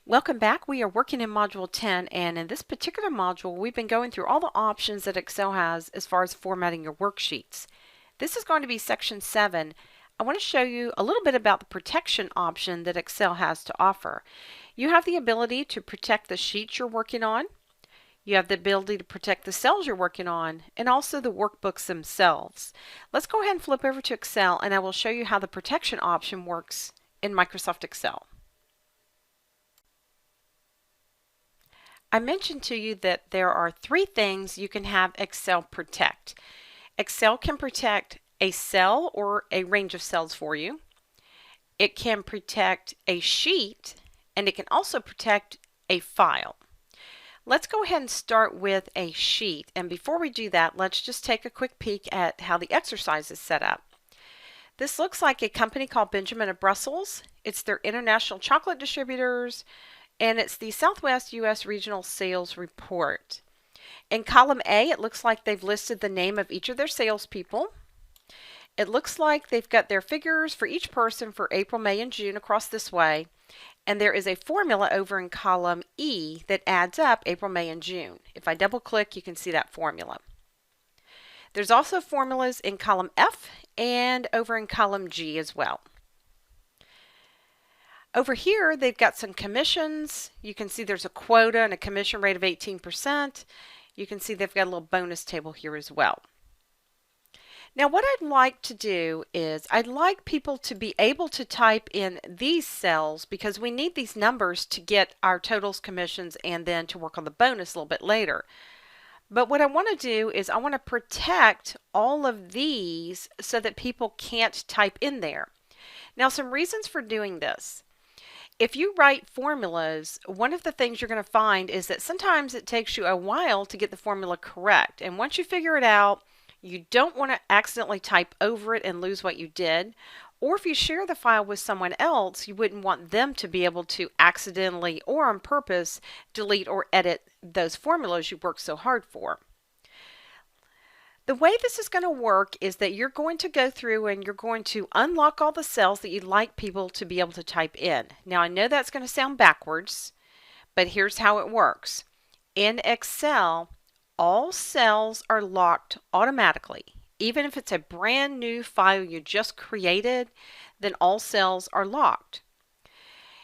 Welcome back. We are working in Module 10, and in this particular module, we've been going through all the options that Excel has as far as formatting your worksheets. This is going to be Section 7. I want to show you a little bit about the protection option that Excel has to offer. You have the ability to protect the sheets you're working on. You have the ability to protect the cells you're working on, and also the workbooks themselves. Let's go ahead and flip over to Excel, and I will show you how the protection option works in Microsoft Excel. I mentioned to you that there are three things you can have Excel protect. Excel can protect a cell or a range of cells for you. It can protect a sheet, and it can also protect a file. Let's go ahead and start with a sheet. And before we do that, let's just take a quick peek at how the exercise is set up. This looks like a company called Benjamin of Brussels. It's their international chocolate distributors, and it's the Southwest U.S. Regional Sales Report. In column A, it looks like they've listed the name of each of their salespeople. It looks like they've got their figures for each person for April, May, and June across this way. And there is a formula over in column E that adds up April, May, and June. If I double click, you can see that formula. There's also formulas in column F and over in column G as well. Over here, they've got some commissions. You can see there's a quota and a commission rate of 18%. You can see they've got a little bonus table here as well. Now, what I'd like to do is I'd like people to be able to type in these cells because we need these numbers to get our totals, commissions, and then to work on the bonus a little bit later. But what I want to do is I want to protect all of these so that people can't type in there. Now, some reasons for doing this. If you write formulas, one of the things you're going to find is that sometimes it takes you a while to get the formula correct. And once you figure it out, you don't want to accidentally type over it and lose what you did. Or if you share the file with someone else, you wouldn't want them to be able to accidentally or on purpose delete or edit those formulas you worked so hard for. The way this is going to work is that you're going to go through and you're going to unlock all the cells that you'd like people to be able to type in. Now, I know that's going to sound backwards, but here's how it works. In Excel, all cells are locked automatically. Even if it's a brand new file you just created, then all cells are locked.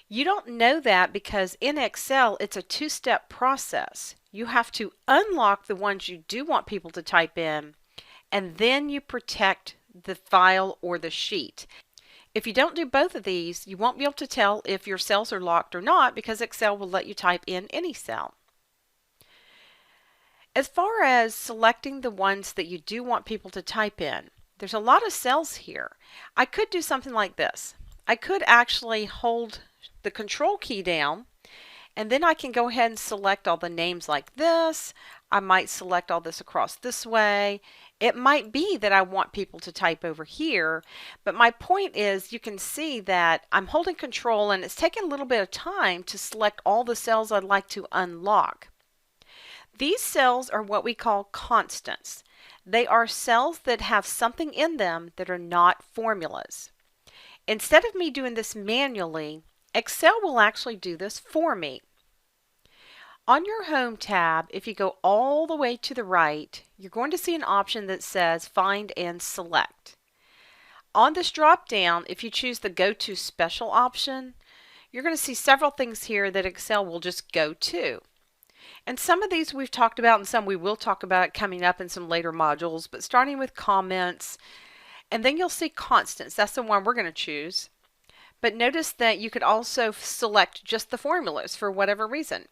You don't know that because in Excel, it's a two-step process. You have to unlock the ones you do want people to type in, and then you protect the file or the sheet. If you don't do both of these, you won't be able to tell if your cells are locked or not because Excel will let you type in any cell. As far as selecting the ones that you do want people to type in, there's a lot of cells here. I could do something like this. I could actually hold the control key down, and then I can go ahead and select all the names like this. I might select all this across this way. It might be that I want people to type over here, but my point is you can see that I'm holding control and it's taking a little bit of time to select all the cells I'd like to unlock. These cells are what we call constants. They are cells that have something in them that are not formulas. Instead of me doing this manually, Excel will actually do this for me. On your Home tab, if you go all the way to the right, you're going to see an option that says Find and Select. On this drop down, if you choose the Go to Special option, you're going to see several things here that Excel will just go to. And some of these we've talked about and some we will talk about coming up in some later modules, but starting with comments, and then you'll see constants. That's the one we're going to choose. But notice that you could also select just the formulas for whatever reason.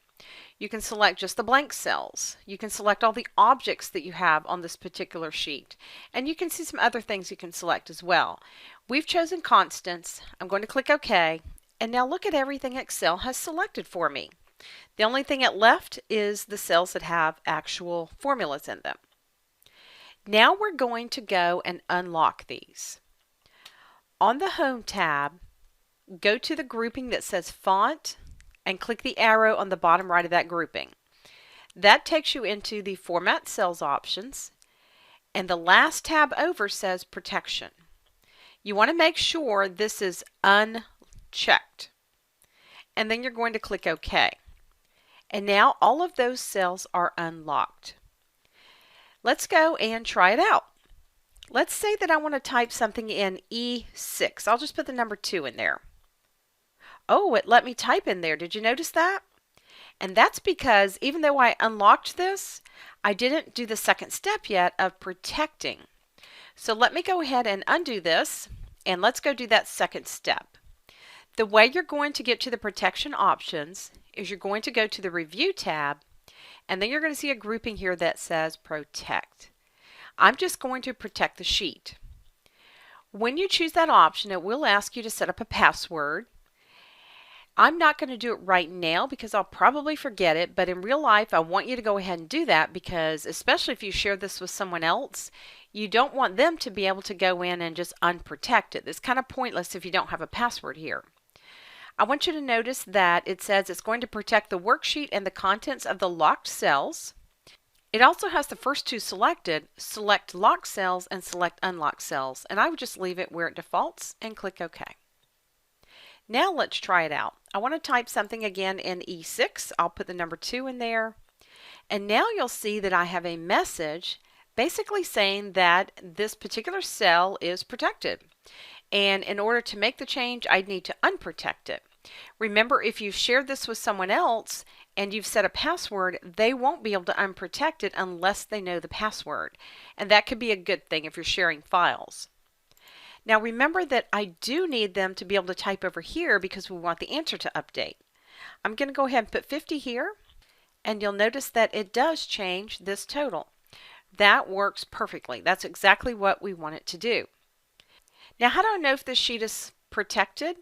You can select just the blank cells. You can select all the objects that you have on this particular sheet. And you can see some other things you can select as well. We've chosen constants. I'm going to click OK. And now look at everything Excel has selected for me. The only thing it left is the cells that have actual formulas in them. Now we're going to go and unlock these. On the Home tab, go to the grouping that says Font and click the arrow on the bottom right of that grouping. That takes you into the Format Cells options, and the last tab over says Protection. You want to make sure this is unchecked. and then you're going to click OK. And now all of those cells are unlocked. Let's go and try it out. Let's say that I want to type something in E6. I'll just put the number 2 in there. Oh, it let me type in there. Did you notice that? And that's because even though I unlocked this, I didn't do the second step yet of protecting. So let me go ahead and undo this, and let's go do that second step. The way you're going to get to the protection options is you're going to go to the Review tab, and then you're going to see a grouping here that says Protect. I'm just going to protect the sheet. When you choose that option, it will ask you to set up a password. I'm not going to do it right now because I'll probably forget it, but in real life I want you to go ahead and do that because especially if you share this with someone else, you don't want them to be able to go in and just unprotect it. It's kind of pointless if you don't have a password here. I want you to notice that it says it's going to protect the worksheet and the contents of the locked cells. It also has the first two selected, select locked cells and select unlocked cells, and I would just leave it where it defaults and click OK. Now let's try it out. I want to type something again in E6. I'll put the number 2 in there, and now you'll see that I have a message basically saying that this particular cell is protected. And in order to make the change, I'd need to unprotect it. Remember, if you've shared this with someone else and you've set a password, they won't be able to unprotect it unless they know the password. And that could be a good thing if you're sharing files. Now remember that I do need them to be able to type over here because we want the answer to update. I'm going to go ahead and put 50 here, and you'll notice that it does change this total. That works perfectly. That's exactly what we want it to do. Now, how do I know if this sheet is protected?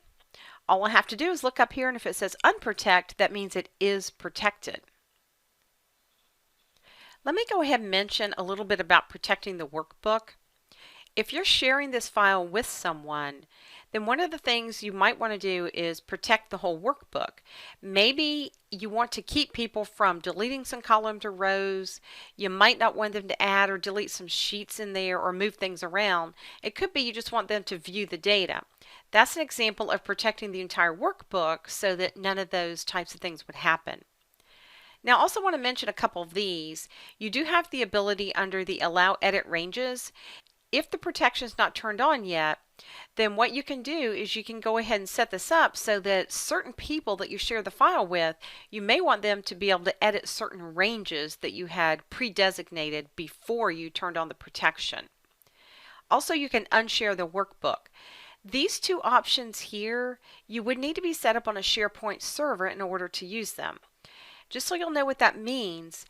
All I have to do is look up here, and if it says unprotect, that means it is protected. Let me go ahead and mention a little bit about protecting the workbook. If you're sharing this file with someone, then one of the things you might want to do is protect the whole workbook. Maybe you want to keep people from deleting some columns or rows. You might not want them to add or delete some sheets in there or move things around. It could be you just want them to view the data. That's an example of protecting the entire workbook so that none of those types of things would happen. Now, I also want to mention a couple of these. You do have the ability under the Allow Edit Ranges. If the protection is not turned on yet, then what you can do is you can go ahead and set this up so that certain people that you share the file with, you may want them to be able to edit certain ranges that you had pre-designated before you turned on the protection. Also, you can unshare the workbook. These two options here, you would need to be set up on a SharePoint server in order to use them. Just so you'll know what that means,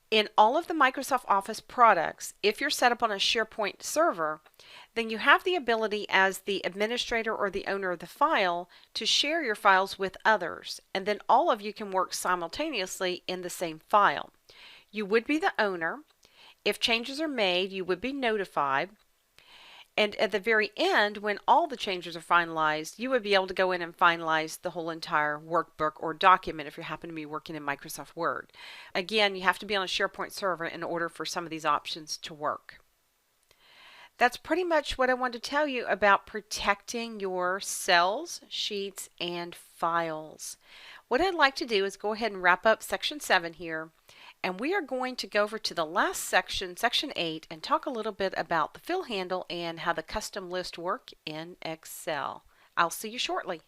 in all of the Microsoft Office products, if you're set up on a SharePoint server, then you have the ability as the administrator or the owner of the file to share your files with others, and then all of you can work simultaneously in the same file. You would be the owner. If changes are made, you would be notified. And at the very end, when all the changes are finalized, you would be able to go in and finalize the whole entire workbook or document if you happen to be working in Microsoft Word. Again, you have to be on a SharePoint server in order for some of these options to work. That's pretty much what I wanted to tell you about protecting your cells, sheets, and files. What I'd like to do is go ahead and wrap up section 7 here. And we are going to go over to the last section, section 8, and talk a little bit about the fill handle and how the custom lists work in Excel. I'll see you shortly.